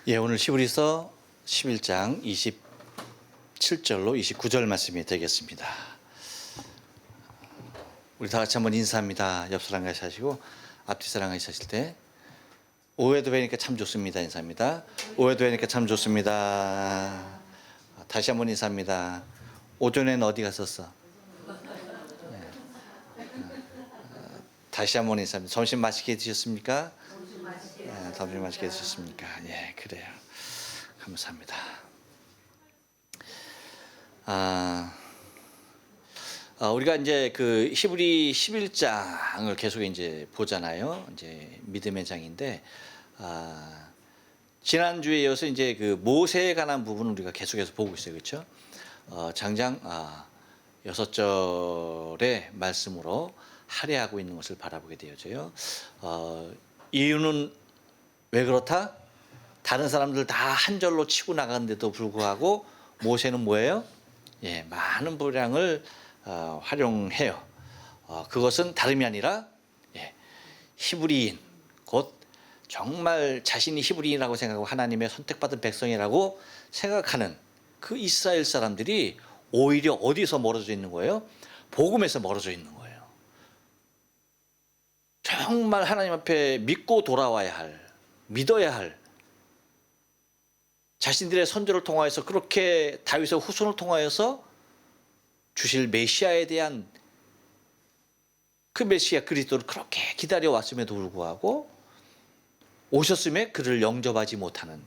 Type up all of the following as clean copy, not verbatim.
예, 오늘 히브리서 11장 27절로 29절 말씀이 되겠습니다. 우리 다 같이 한번 인사합니다. 옆 사람 같이 하시고 앞뒤 사람 같이 하실 때 오해도 되니까 참 좋습니다. 인사합니다. 오해도 되니까 참 좋습니다. 다시 한번 인사합니다. 오전엔 어디 갔었어? 네. 다시 한번 인사합니다. 점심 맛있게 드셨습니까? 네, 점심 맛있게 드셨습니까? 예, 그래요. 감사합니다. 우리가 이제 그 히브리 11장을 계속 이제 보잖아요. 이제 믿음의 장인데, 지난주에 이어서 이제 그 모세에 관한 부분을 우리가 계속해서 보고 있어요. 그렇죠? 장장 6절의 말씀으로 할애하고 있는 것을 바라보게 되어져요. 이유는 왜 그렇다? 다른 사람들 다 한 절로 치고 나가는데도 불구하고 모세는 뭐예요? 예, 많은 분량을 활용해요. 그것은 다름이 아니라 히브리인, 곧 정말 자신이 히브리인이라고 생각하고 하나님의 선택받은 백성이라고 생각하는 그 이스라엘 사람들이 오히려 어디서 멀어져 있는 거예요? 복음에서 멀어져 있는 거예요. 정말 하나님 앞에 믿고 돌아와야 할, 믿어야 할, 자신들의 선조를 통하여서 그렇게 다윗의 후손을 통하여서 주실 메시아에 대한 그 메시아 그리스도를 그렇게 기다려 왔음에도 불구하고 오셨음에 그를 영접하지 못하는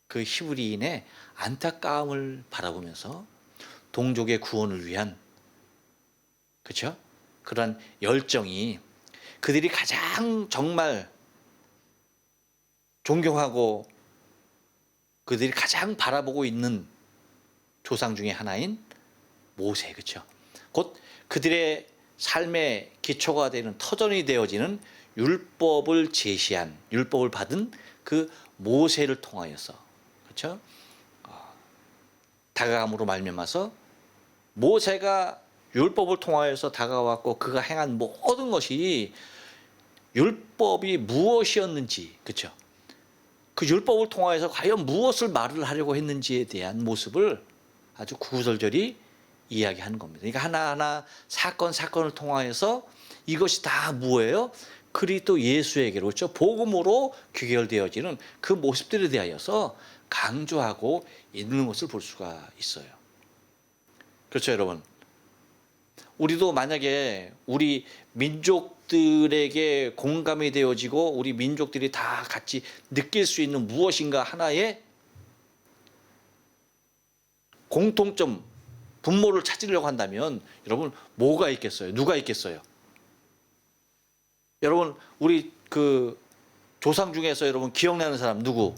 그 히브리인의 안타까움을 바라보면서 동족의 구원을 위한, 그렇죠? 그런 열정이 그들이 가장 정말 존경하고 그들이 가장 바라보고 있는 조상 중에 하나인 모세, 그렇죠? 곧 그들의 삶의 기초가 되는 터전이 되어지는 율법을 제시한, 율법을 받은 그 모세를 통하여서, 그렇죠? 다가감으로 말미암아서 모세가 율법을 통하여서 다가왔고 그가 행한 모든 것이 율법이 무엇이었는지, 그렇죠? 그 율법을 통하여서 과연 무엇을 말을 하려고 했는지에 대한 모습을 아주 구구절절히 이야기하는 겁니다. 그러니까 하나하나 사건을 통하여서 이것이 다 뭐예요? 그리스도 예수에게로, 그렇죠? 복음으로 귀결되어지는 그 모습들에 대하여서 강조하고 있는 것을 볼 수가 있어요. 그렇죠, 여러분? 우리도 만약에 우리 민족들에게 공감이 되어지고 우리 민족들이 다 같이 느낄 수 있는 무엇인가 하나의 공통점, 분모를 찾으려고 한다면 여러분 뭐가 있겠어요? 누가 있겠어요? 여러분 우리 그 조상 중에서 여러분 기억나는 사람 누구?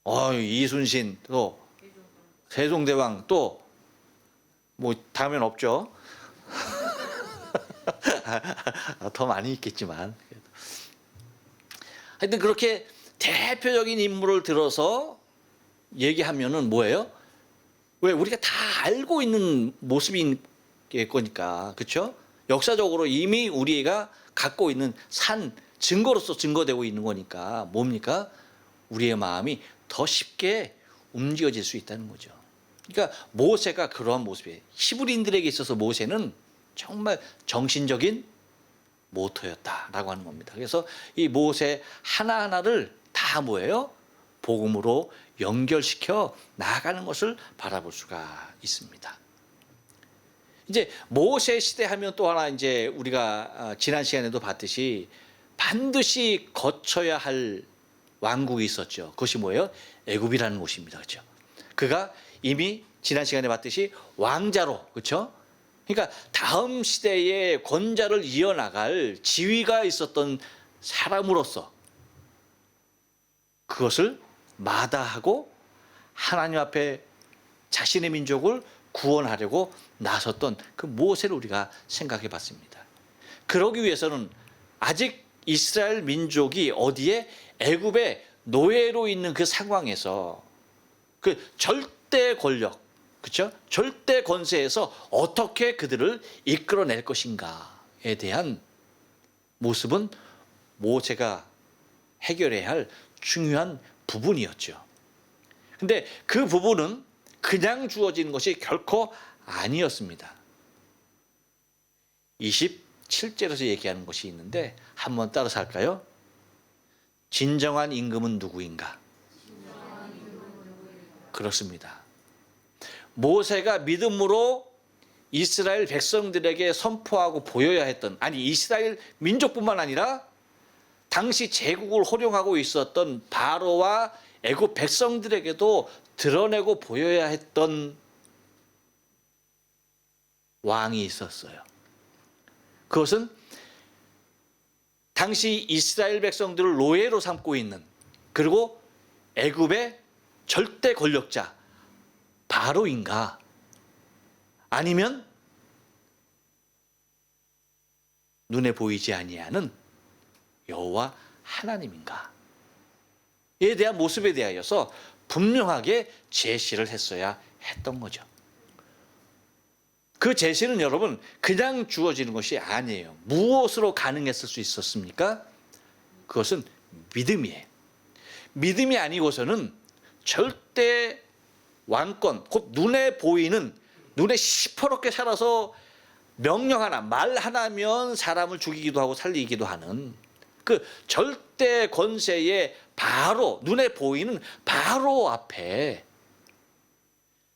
이순신, 또 세종대왕, 또 뭐 다음엔 없죠. 더 많이 있겠지만 하여튼 그렇게 대표적인 인물을 들어서 얘기하면은 뭐예요? 왜 우리가 다 알고 있는 모습인 거니까, 그렇죠? 역사적으로 이미 우리가 갖고 있는 증거로서 증거되고 있는 거니까 뭡니까? 우리의 마음이 더 쉽게 움직여질 수 있다는 거죠. 그러니까 모세가 그러한 모습이에요. 히브리인들에게 있어서 모세는 정말 정신적인 모토였다라고 하는 겁니다. 그래서 이 모세 하나하나를 다 뭐예요? 복음으로 연결시켜 나아가는 것을 바라볼 수가 있습니다. 이제 모세 시대 하면 또 하나 이제 우리가 지난 시간에도 봤듯이 반드시 거쳐야 할 왕국이 있었죠. 그것이 뭐예요? 애굽이라는 곳입니다. 그렇죠? 그가 이미 지난 시간에 봤듯이 왕자로, 그렇죠? 그러니까 다음 시대의 권자를 이어나갈 지위가 있었던 사람으로서 그것을 마다하고 하나님 앞에 자신의 민족을 구원하려고 나섰던 그 모세를 우리가 생각해 봤습니다. 그러기 위해서는 아직 이스라엘 민족이 어디에 애굽의 노예로 있는 그 상황에서 그 절대 권력, 그렇죠? 절대 권세에서 어떻게 그들을 이끌어낼 것인가에 대한 모습은 모세가 해결해야 할 중요한 부분이었죠. 근데 그 부분은 그냥 주어지는 것이 결코 아니었습니다. 27절에서 얘기하는 것이 있는데 한번 따라서 할까요? 진정한 임금은 누구인가? 그렇습니다. 모세가 믿음으로 이스라엘 백성들에게 선포하고 보여야 했던, 아니 이스라엘 민족뿐만 아니라 당시 제국을 호령하고 있었던 바로와 애굽 백성들에게도 드러내고 보여야 했던 왕이 있었어요. 그것은 당시 이스라엘 백성들을 노예로 삼고 있는, 그리고 애굽의 절대 권력자 바로인가, 아니면 눈에 보이지 아니하는 여호와 하나님인가, 에 대한 모습에 대하여서 분명하게 제시를 했어야 했던 거죠. 그 제시는 여러분 그냥 주어지는 것이 아니에요. 무엇으로 가능했을 수 있었습니까? 그것은 믿음이에요. 믿음이 아니고서는 절대 왕권, 곧 눈에 보이는, 눈에 시퍼렇게 살아서 명령 하나, 말 하나면 사람을 죽이기도 하고 살리기도 하는 그 절대 권세의 바로, 눈에 보이는 바로 앞에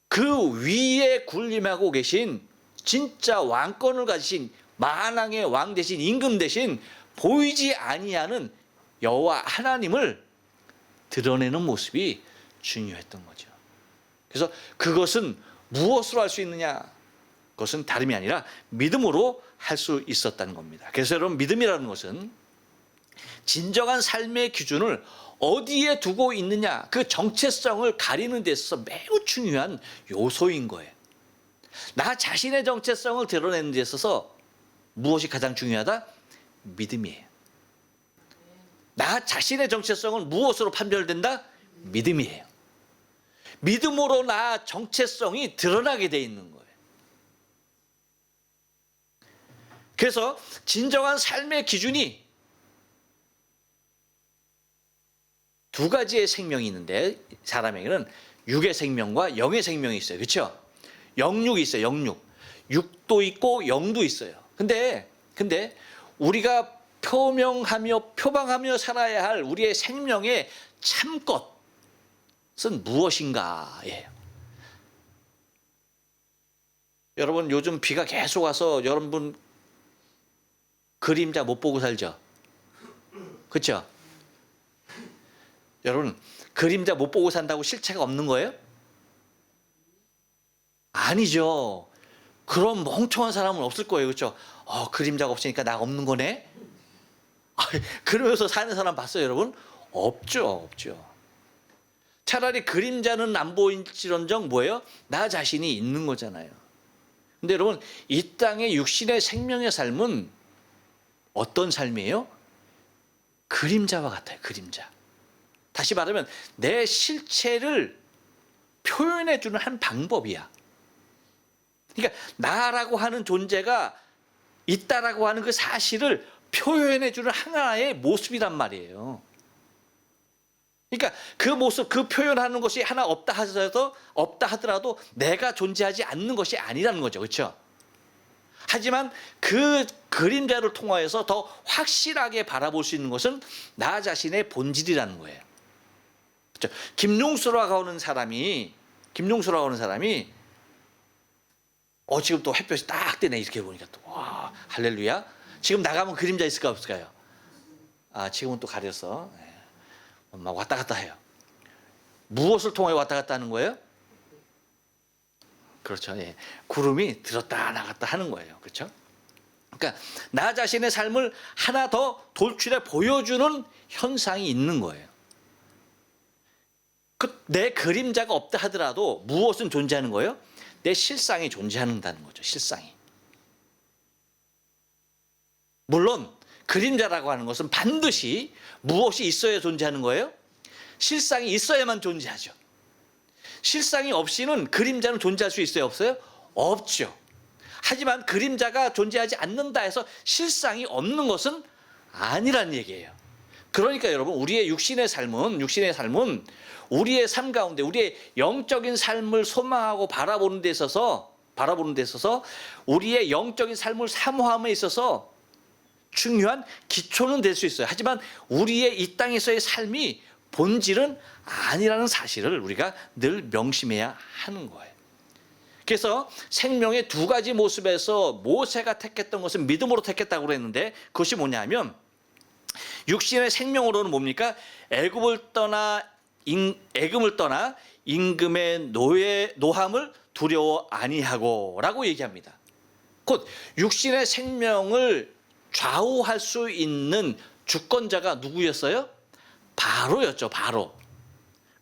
그 위에 군림하고 계신 진짜 왕권을 가지신 만왕의 왕 대신 임금 대신 보이지 아니하는 여호와 하나님을 드러내는 모습이 중요했던 거죠. 그래서 그것은 무엇으로 할 수 있느냐? 그것은 다름이 아니라 믿음으로 할 수 있었다는 겁니다. 그래서 여러분, 믿음이라는 것은 진정한 삶의 기준을 어디에 두고 있느냐, 그 정체성을 가리는 데 있어서 매우 중요한 요소인 거예요. 나 자신의 정체성을 드러내는 데 있어서 무엇이 가장 중요하다? 믿음이에요. 나 자신의 정체성은 무엇으로 판별된다? 믿음이에요. 믿음으로 나 정체성이 드러나게 돼 있는 거예요. 그래서 진정한 삶의 기준이 두 가지의 생명이 있는데, 사람에게는 육의 생명과 영의 생명이 있어요. 그렇죠? 영육이 있어요. 영육. 육도 있고 영도 있어요. 근데 우리가 표방하며 살아야 할 우리의 생명의 참것은 무엇인가예요. 여러분, 요즘 비가 계속 와서 여러분 그림자 못 보고 살죠? 그렇죠? 여러분, 그림자 못 보고 산다고 실체가 없는 거예요? 아니죠. 그런 멍청한 사람은 없을 거예요. 그렇죠? 그림자가 없으니까 나 없는 거네? 그러면서 사는 사람 봤어요, 여러분? 없죠. 차라리 그림자는 안 보일지언정 뭐예요? 나 자신이 있는 거잖아요. 근데 여러분, 이 땅의 육신의 생명의 삶은 어떤 삶이에요? 그림자와 같아요. 그림자. 다시 말하면 내 실체를 표현해주는 한 방법이야. 그러니까 나라고 하는 존재가 있다라고 하는 그 사실을 표현해주는 하나의 모습이란 말이에요. 그러니까 그 모습, 그 표현하는 것이 하나 없다 하더라도 내가 존재하지 않는 것이 아니라는 거죠. 그렇죠? 하지만 그 그림자를 통하여서 더 확실하게 바라볼 수 있는 것은 나 자신의 본질이라는 거예요. 그렇죠? 김용수라고 하는 사람이 지금 또 햇볕이 딱 뜨네. 이렇게 보니까 또 와, 할렐루야. 지금 나가면 그림자 있을까 없을까요? 지금은 또 가려서 막 왔다 갔다 해요. 무엇을 통해 왔다 갔다 하는 거예요? 그렇죠. 예. 구름이 들었다 나갔다 하는 거예요. 그렇죠? 그러니까 나 자신의 삶을 하나 더 돌출해 보여주는 현상이 있는 거예요. 내 그림자가 없다 하더라도 무엇은 존재하는 거예요? 내 실상이 존재한다는 거죠. 실상이. 물론 그림자라고 하는 것은 반드시 무엇이 있어야 존재하는 거예요? 실상이 있어야만 존재하죠. 실상이 없이는 그림자는 존재할 수 있어요? 없어요? 없죠. 하지만 그림자가 존재하지 않는다 해서 실상이 없는 것은 아니란 얘기예요. 그러니까 여러분, 우리의 육신의 삶은 우리의 삶 가운데 우리의 영적인 삶을 소망하고 바라보는 데 있어서 우리의 영적인 삶을 사모함에 있어서 중요한 기초는 될 수 있어요. 하지만 우리의 이 땅에서의 삶이 본질은 아니라는 사실을 우리가 늘 명심해야 하는 거예요. 그래서 생명의 두 가지 모습에서 모세가 택했던 것은 믿음으로 택했다고 그랬는데, 그것이 뭐냐면 육신의 생명으로는 뭡니까? 애굽을 떠나 임금의 노함을 두려워 아니하고라고 얘기합니다. 곧 육신의 생명을 좌우할 수 있는 주권자가 누구였어요? 바로였죠. 바로.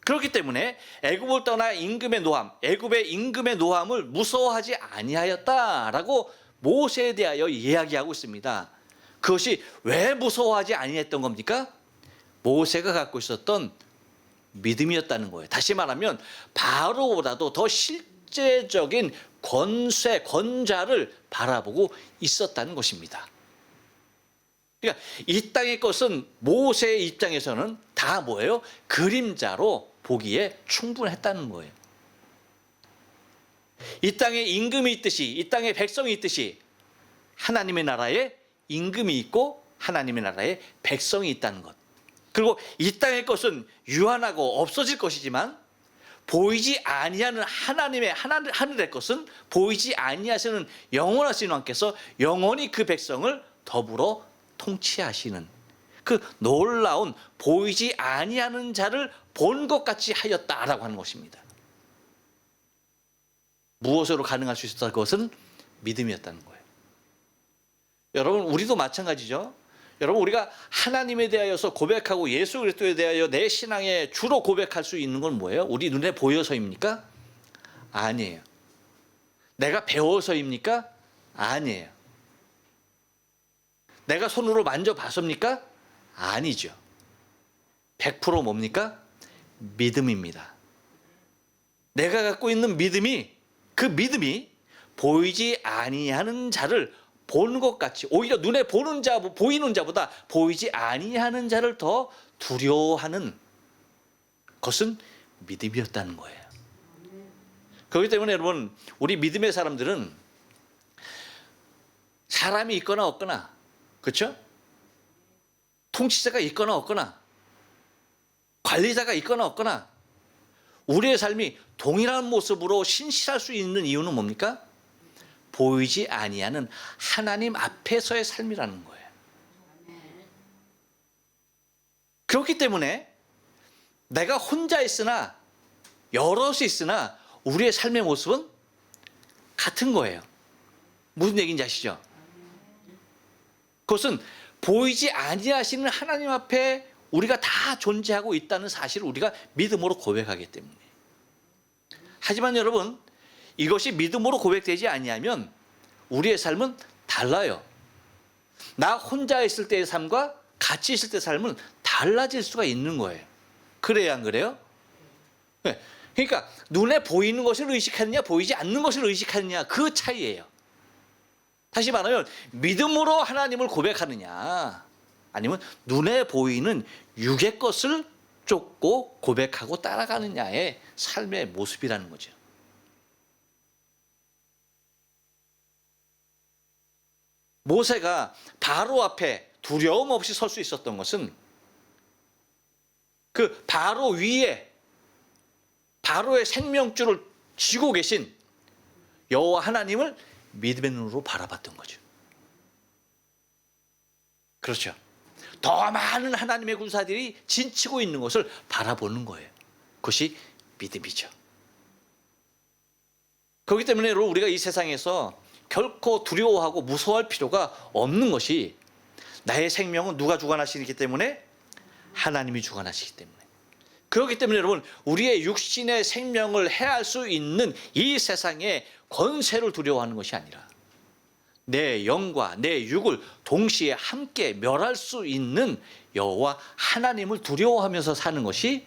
그렇기 때문에 애굽을 떠나 애굽의 임금의 노함을 무서워하지 아니하였다라고 모세에 대하여 이야기하고 있습니다. 그것이 왜 무서워하지 아니했던 겁니까? 모세가 갖고 있었던 믿음이었다는 거예요. 다시 말하면 바로보다도 더 실제적인 권자를 바라보고 있었다는 것입니다. 그러니까 이 땅의 것은 모세의 입장에서는 다 뭐예요? 그림자로 보기에 충분했다는 거예요. 이 땅에 임금이 있듯이, 이 땅에 백성이 있듯이 하나님의 나라에 임금이 있고 하나님의 나라에 백성이 있다는 것. 그리고 이 땅의 것은 유한하고 없어질 것이지만 보이지 아니하는 하늘의 것은 보이지 아니하시는 영원하신 왕께서 영원히 그 백성을 더불어 통치하시는 그 놀라운 보이지 아니하는 자를 본 것 같이 하였다라고 하는 것입니다. 무엇으로 가능할 수 있었다? 그것은 믿음이었다는 거예요. 여러분, 우리도 마찬가지죠. 여러분, 우리가 하나님에 대하여서 고백하고 예수 그리스도에 대하여 내 신앙에 주로 고백할 수 있는 건 뭐예요? 우리 눈에 보여서입니까? 아니에요. 내가 배워서입니까? 아니에요. 내가 손으로 만져봤습니까? 아니죠. 100% 뭡니까? 믿음입니다. 내가 갖고 있는 믿음이, 그 믿음이 보이지 아니하는 자를 보는 것 같이, 오히려 눈에 보이는 자보다 보이지 아니하는 자를 더 두려워하는 것은 믿음이었다는 거예요. 그렇기 때문에 여러분, 우리 믿음의 사람들은 사람이 있거나 없거나, 그렇죠? 통치자가 있거나 없거나, 관리자가 있거나 없거나, 우리의 삶이 동일한 모습으로 신실할 수 있는 이유는 뭡니까? 보이지 아니하는 하나님 앞에서의 삶이라는 거예요. 그렇기 때문에 내가 혼자 있으나 여럿이 있으나 우리의 삶의 모습은 같은 거예요. 무슨 얘기인지 아시죠? 그것은 보이지 아니하시는 하나님 앞에 우리가 다 존재하고 있다는 사실을 우리가 믿음으로 고백하기 때문에. 하지만 여러분, 이것이 믿음으로 고백되지 아니하면 우리의 삶은 달라요. 나 혼자 있을 때의 삶과 같이 있을 때의 삶은 달라질 수가 있는 거예요. 그래야 안 그래요? 네. 그러니까 눈에 보이는 것을 의식하느냐 보이지 않는 것을 의식하느냐, 그 차이예요. 다시 말하면 믿음으로 하나님을 고백하느냐, 아니면 눈에 보이는 육의 것을 쫓고 고백하고 따라가느냐의 삶의 모습이라는 거죠. 모세가 바로 앞에 두려움 없이 설 수 있었던 것은 그 바로 위에 바로의 생명줄을 쥐고 계신 여호와 하나님을 믿음의 눈으로 바라봤던 거죠. 그렇죠. 더 많은 하나님의 군사들이 진치고 있는 것을 바라보는 거예요. 그것이 믿음이죠. 그렇기 때문에 여러분, 우리가 이 세상에서 결코 두려워하고 무서워할 필요가 없는 것이, 나의 생명은 누가 주관하시기 때문에? 하나님이 주관하시기 때문에. 그렇기 때문에 여러분, 우리의 육신의 생명을 해할 수 있는 이 세상의 권세를 두려워하는 것이 아니라 내 영과 내 육을 동시에 함께 멸할 수 있는 여호와 하나님을 두려워하면서 사는 것이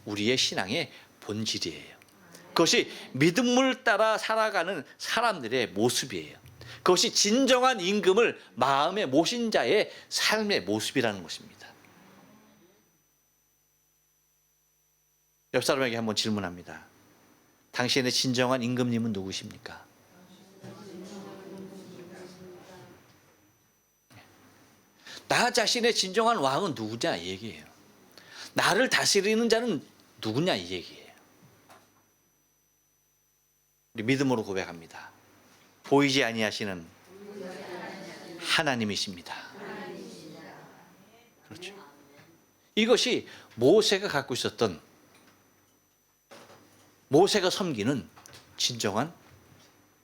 우리의 신앙의 본질이에요. 그것이 믿음을 따라 살아가는 사람들의 모습이에요. 그것이 진정한 임금을 마음에 모신 자의 삶의 모습이라는 것입니다. 옆 사람에게 한번 질문합니다. 당신의 진정한 임금님은 누구십니까? 나 자신의 진정한 왕은 누구냐 이 얘기예요. 나를 다스리는 자는 누구냐 이 얘기예요. 우리 믿음으로 고백합니다. 보이지 아니하시는 하나님이십니다. 그렇죠. 이것이 모세가 갖고 있었던, 모세가 섬기는 진정한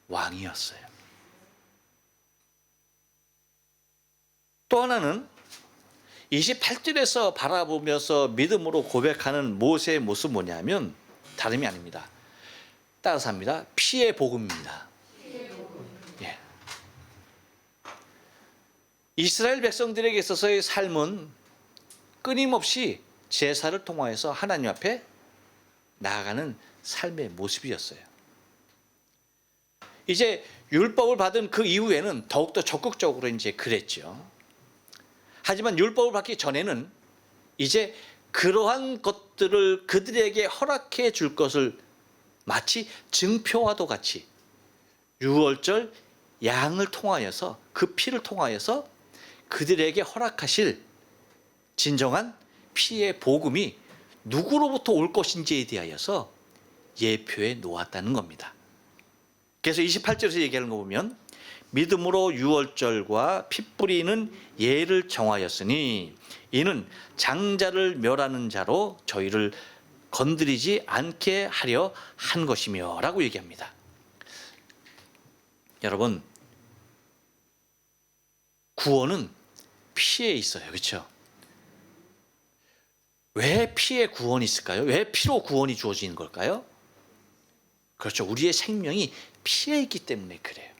왕이었어요. 또 하나는 28절에서 바라보면서 믿음으로 고백하는 모세의 모습 뭐냐면 다름이 아닙니다. 따라서 합니다. 피의 복음입니다. 예. 이스라엘 백성들에게 있어서의 삶은 끊임없이 제사를 통하여서 하나님 앞에 나아가는 삶의 모습이었어요. 이제 율법을 받은 그 이후에는 더욱더 적극적으로 이제 그랬죠. 하지만 율법을 받기 전에는 이제 그러한 것들을 그들에게 허락해 줄 것을 마치 증표와도 같이 유월절 양을 통하여서, 그 피를 통하여서 그들에게 허락하실 진정한 피의 복음이 누구로부터 올 것인지에 대하여서 예표해 놓았다는 겁니다. 그래서 28절에서 얘기하는 거 보면 믿음으로 유월절과 피 뿌리는 예를 정하였으니 이는 장자를 멸하는 자로 저희를 건드리지 않게 하려 한 것이며 라고 얘기합니다. 여러분, 구원은 피에 있어요. 그렇죠? 왜 피에 구원이 있을까요? 왜 피로 구원이 주어지는 걸까요? 그렇죠. 우리의 생명이 피에 있기 때문에 그래요.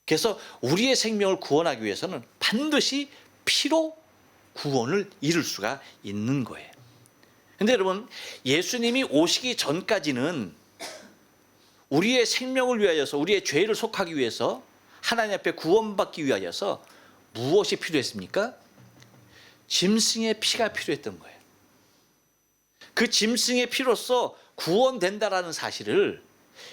그래서 우리의 생명을 구원하기 위해서는 반드시 피로 구원을 이룰 수가 있는 거예요. 그런데 여러분, 예수님이 오시기 전까지는 우리의 생명을 위하여서, 우리의 죄를 속하기 위해서, 하나님 앞에 구원받기 위하여서 무엇이 필요했습니까? 짐승의 피가 필요했던 거예요. 그 짐승의 피로써 구원된다라는 사실을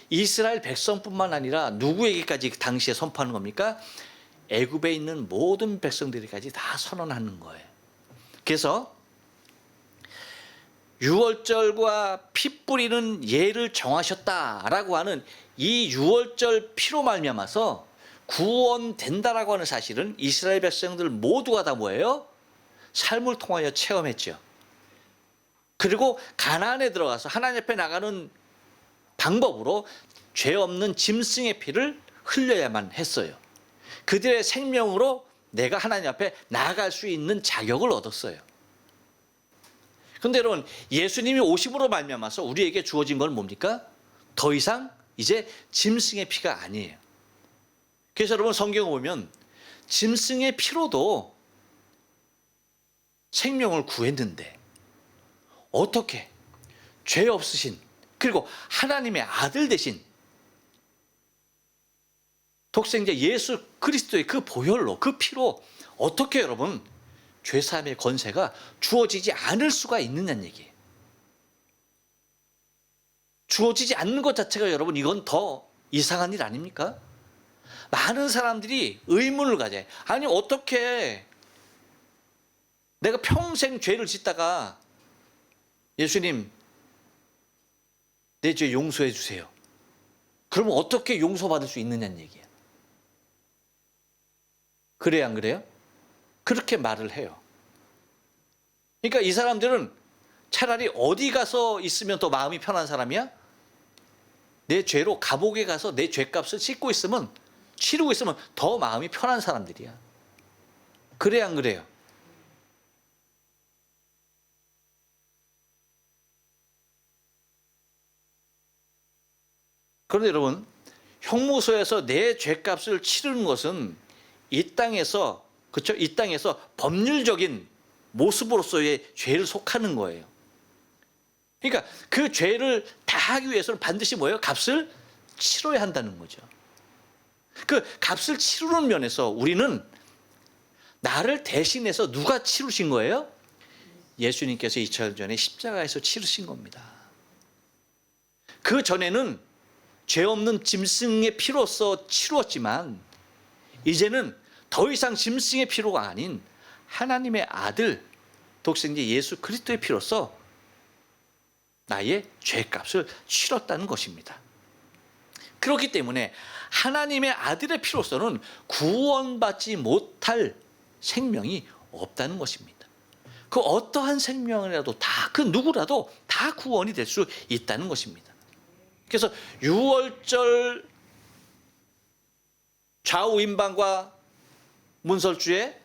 이스라엘 백성뿐만 아니라 누구에게까지 당시에 선포하는 겁니까? 애굽에 있는 모든 백성들에게까지 다 선언하는 거예요. 그래서 유월절과 피 뿌리는 예를 정하셨다라고 하는 이 유월절 피로 말미암아서 구원된다라고 하는 사실은 이스라엘 백성들 모두가 다 뭐예요? 삶을 통하여 체험했죠. 그리고 가나안에 들어가서 하나님 앞에 나가는 방법으로 죄 없는 짐승의 피를 흘려야만 했어요. 그들의 생명으로 내가 하나님 앞에 나아갈 수 있는 자격을 얻었어요. 그런데 여러분, 예수님이 오심으로 말미암아서 우리에게 주어진 건 뭡니까? 더 이상 이제 짐승의 피가 아니에요. 그래서 여러분, 성경을 보면 짐승의 피로도 생명을 구했는데 어떻게 죄 없으신, 그리고 하나님의 아들 되신 독생자 예수 그리스도의 그 보혈로, 그 피로 어떻게 여러분 죄사함의 권세가 주어지지 않을 수가 있느냐는 얘기예요. 주어지지 않는 것 자체가 여러분, 이건 더 이상한 일 아닙니까? 많은 사람들이 의문을 가져요. 아니, 어떻게 내가 평생 죄를 짓다가 예수님, 내 죄 용서해 주세요. 그러면 어떻게 용서받을 수 있느냐는 얘기예요. 그래요, 안 그래요? 그렇게 말을 해요. 그러니까 이 사람들은 차라리 어디 가서 있으면 더 마음이 편한 사람이야? 내 죄로 감옥에 가서 내 죄값을 씻고 있으면, 치르고 있으면 더 마음이 편한 사람들이야. 그래요, 안 그래요? 그런데 여러분, 형무소에서 내 죄값을 치르는 것은 이 땅에서, 그렇죠? 이 땅에서 법률적인 모습으로서의 죄를 속하는 거예요. 그러니까 그 죄를 다하기 위해서는 반드시 뭐예요? 값을 치러야 한다는 거죠. 그 값을 치르는 면에서 우리는 나를 대신해서 누가 치르신 거예요? 예수님께서 2000년 전에 십자가에서 치르신 겁니다. 그 전에는 죄 없는 짐승의 피로서 치루었지만 이제는 더 이상 짐승의 피로가 아닌 하나님의 아들 독생자 예수 그리스도의 피로서 나의 죄값을 치렀다는 것입니다. 그렇기 때문에 하나님의 아들의 피로서는 구원받지 못할 생명이 없다는 것입니다. 그 어떠한 생명이라도 다, 그 누구라도 다 구원이 될 수 있다는 것입니다. 그래서 유월절 좌우 임방과 문설주의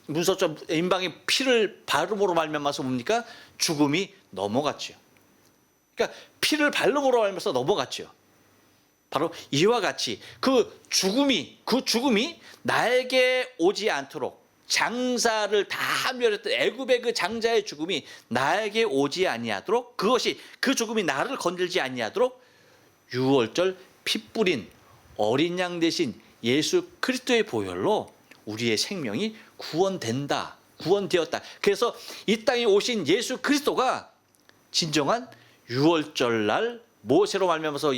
문설주 임방의 피를 바름으로 말미암아서 뭡니까? 죽음이 넘어갔죠. 그러니까 피를 바름으로 말미암아서 넘어갔죠. 바로 이와 같이 그 죽음이 나에게 오지 않도록 장사를 다 멸했던 애굽의 그 장자의 죽음이 나에게 오지 아니하도록, 그 죽음이 나를 건들지 아니하도록 유월절 피 뿌린 어린 양 대신 예수 그리스도의 보혈로 우리의 생명이 구원되었다. 그래서 이 땅에 오신 예수 그리스도가 진정한 유월절 날 모세로 말미암아서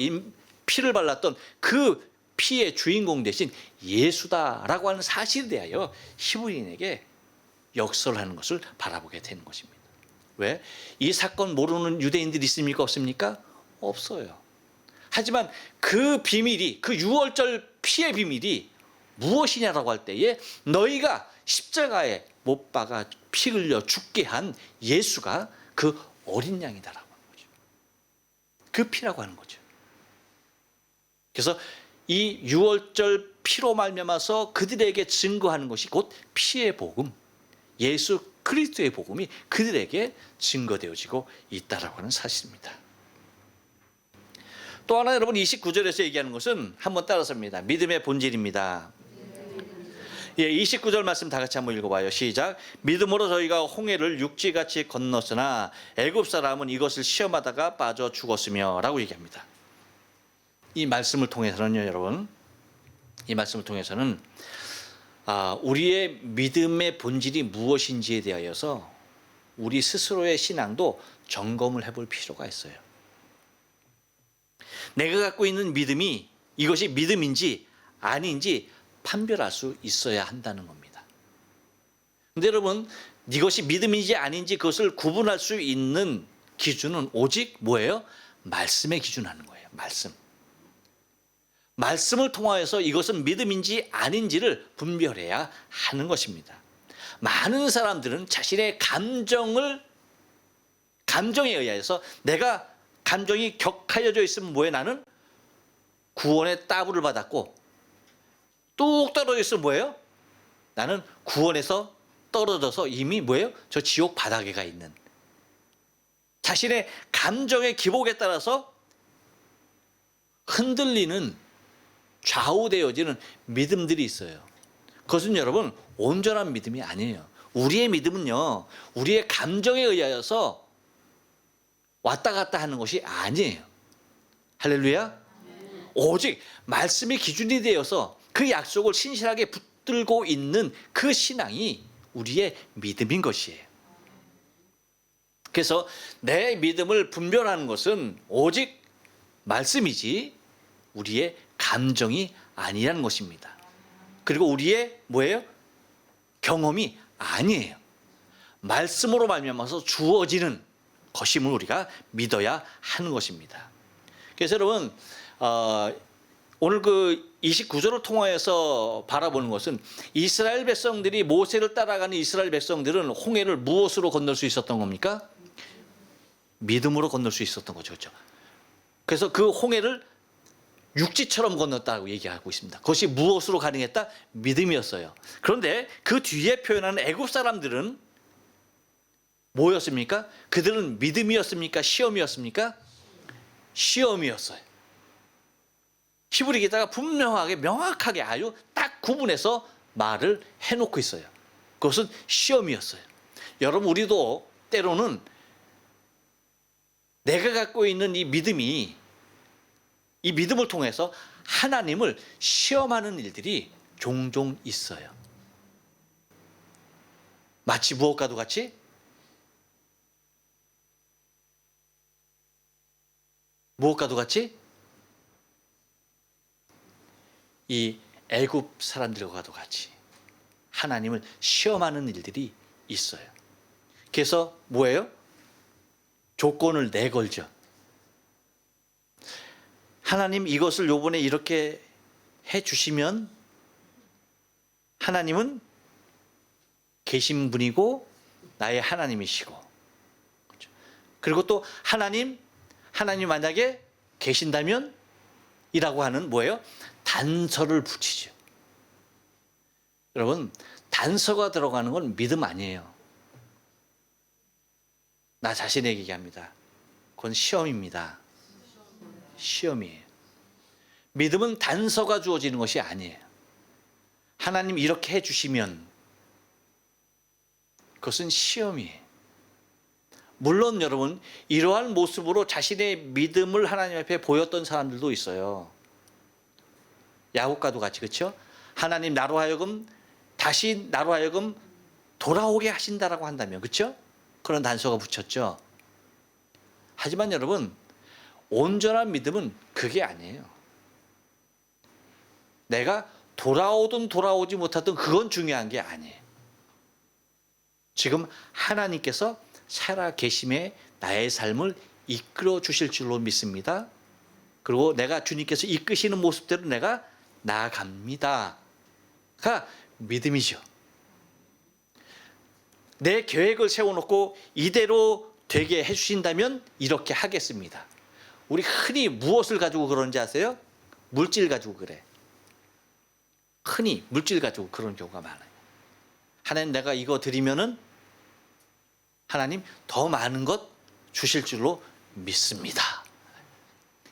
피를 발랐던 그 피의 주인공 대신 예수다라고 하는 사실에 대하여 히브리인에게 역설을 하는 것을 바라보게 되는 것입니다. 왜? 이 사건 모르는 유대인들이 있습니까? 없습니까? 없어요. 하지만 그 비밀이, 그 유월절 피의 비밀이 무엇이냐라고 할 때에 너희가 십자가에 못 박아 피 흘려 죽게 한 예수가 그 어린 양이다라고 하는 거죠. 그 피라고 하는 거죠. 그래서 이 유월절 피로 말미암아서 그들에게 증거하는 것이 곧 피의 복음, 예수 그리스도의 복음이 그들에게 증거되어지고 있다라고 하는 사실입니다. 또 하나 여러분 29절에서 얘기하는 것은 한번 따라서입니다. 믿음의 본질입니다. 29절 말씀 다 같이 한번 읽어봐요. 시작. 믿음으로 저희가 홍해를 육지같이 건넜으나 애굽 사람은 이것을 시험하다가 빠져 죽었으며 라고 얘기합니다. 이 말씀을 통해서는요, 여러분, 이 말씀을 통해서는 우리의 믿음의 본질이 무엇인지에 대하여서 우리 스스로의 신앙도 점검을 해볼 필요가 있어요. 내가 갖고 있는 믿음이 이것이 믿음인지 아닌지 판별할 수 있어야 한다는 겁니다. 근데 여러분, 이것이 믿음인지 아닌지 그것을 구분할 수 있는 기준은 오직 뭐예요? 말씀에 기준하는 거예요. 말씀을 통하여서 이것은 믿음인지 아닌지를 분별해야 하는 것입니다. 많은 사람들은 자신의 감정에 의해서 내가 감정이 격하여져 있으면 뭐예요? 나는 구원의 따블을 받았고 뚝 떨어져 있으면 뭐예요? 나는 구원에서 떨어져서 이미 뭐예요? 저 지옥 바닥에 가 있는, 자신의 감정의 기복에 따라서 흔들리는, 좌우되어지는 믿음들이 있어요. 그것은 여러분 온전한 믿음이 아니에요. 우리의 믿음은요, 우리의 감정에 의하여서 왔다 갔다 하는 것이 아니에요. 할렐루야. 오직 말씀이 기준이 되어서 그 약속을 신실하게 붙들고 있는 그 신앙이 우리의 믿음인 것이에요. 그래서 내 믿음을 분별하는 것은 오직 말씀이지 우리의 감정이 아니라는 것입니다. 그리고 우리의 뭐예요? 경험이 아니에요. 말씀으로 말미암아서 주어지는 것임을 우리가 믿어야 하는 것입니다. 그래서 여러분, 오늘 그 29절을 통하여서 바라보는 것은 이스라엘 백성들이, 모세를 따라가는 이스라엘 백성들은 홍해를 무엇으로 건널 수 있었던 겁니까? 믿음으로 건널 수 있었던 거죠. 그렇죠? 그래서 그 홍해를 육지처럼 건넜다고 얘기하고 있습니다. 그것이 무엇으로 가능했다? 믿음이었어요. 그런데 그 뒤에 표현하는 애굽 사람들은 뭐였습니까? 그들은 믿음이었습니까? 시험이었습니까? 시험이었어요. 히브리 기자가 분명하게, 명확하게 아주 딱 구분해서 말을 해놓고 있어요. 그것은 시험이었어요. 여러분, 우리도 때로는 내가 갖고 있는 이 믿음이, 이 믿음을 통해서 하나님을 시험하는 일들이 종종 있어요. 마치 무엇과도 같이 무엇과도 같이 이 애굽 사람들과도 같이 하나님을 시험하는 일들이 있어요. 그래서 뭐예요? 조건을 내걸죠. 하나님 이것을 요번에 이렇게 해 주시면 하나님은 계신 분이고 나의 하나님이시고, 그렇죠? 그리고 또 하나님 만약에 계신다면 이라고 하는 뭐예요? 단서를 붙이죠. 여러분, 단서가 들어가는 건 믿음 아니에요. 나 자신에게 얘기합니다. 그건 시험입니다. 시험이에요. 믿음은 단서가 주어지는 것이 아니에요. 하나님 이렇게 해주시면 그것은 시험이에요. 물론 여러분, 이러한 모습으로 자신의 믿음을 하나님 앞에 보였던 사람들도 있어요. 야곱과도 같이, 그렇죠? 하나님 나로 하여금 다시 나로 하여금 돌아오게 하신다라고 한다면, 그렇죠? 그런 단서가 붙였죠. 하지만 여러분, 온전한 믿음은 그게 아니에요. 내가 돌아오든 돌아오지 못하든 그건 중요한 게 아니에요. 지금 하나님께서 살아 계심에 나의 삶을 이끌어 주실 줄로 믿습니다. 그리고 내가 주님께서 이끄시는 모습대로 내가 나아갑니다가 믿음이죠. 내 계획을 세워놓고 이대로 되게 해주신다면 이렇게 하겠습니다. 우리 흔히 무엇을 가지고 그러는지 아세요? 물질 가지고 그래. 흔히 물질 가지고 그런 경우가 많아요. 하나님 내가 이거 드리면은 하나님 더 많은 것 주실 줄로 믿습니다.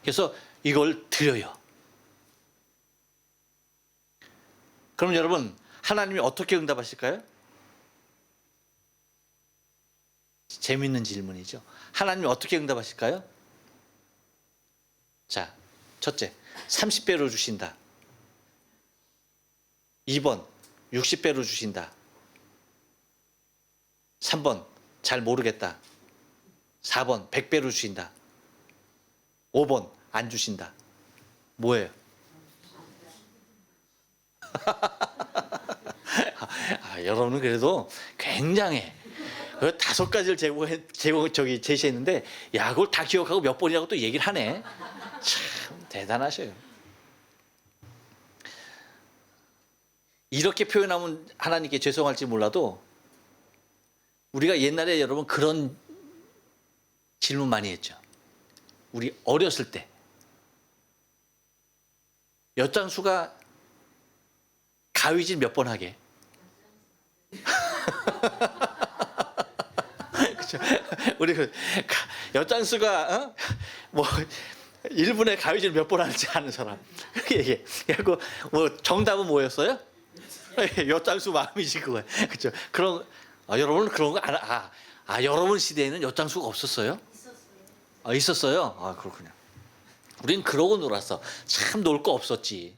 그래서 이걸 드려요. 그럼 여러분, 하나님이 어떻게 응답하실까요? 재밌는 질문이죠. 하나님이 어떻게 응답하실까요? 자, 첫째, 30배로 주신다. 2번, 60배로 주신다. 3번, 잘 모르겠다. 4번, 100배로 주신다. 5번, 안 주신다. 뭐예요? 여러분은 그래도 굉장해. 그 5가지를 제시했는데, 야, 그걸 다 기억하고 몇 번이라고 또 얘기를 하네. 참 대단하셔요. 이렇게 표현하면 하나님께 죄송할지 몰라도 우리가 옛날에 여러분 그런 질문 많이 했죠. 우리 어렸을 때 엿장수가 가위질 몇 번 하게? 그렇죠? 우리 그 엿장수가 뭐 1분에 가위질 몇 번 하는지 아는 사람 그렇게 얘기해. 그리고 뭐 정답은 뭐였어요? 엿장수 마음이지 그거야. 그렇죠? 그런 여러분 그런 거 알아? 여러분 시대에는 엿장수가 없었어요? 있었어요. 있었어요. 그렇군요. 우린 그러고 놀았어. 참 놀 거 없었지.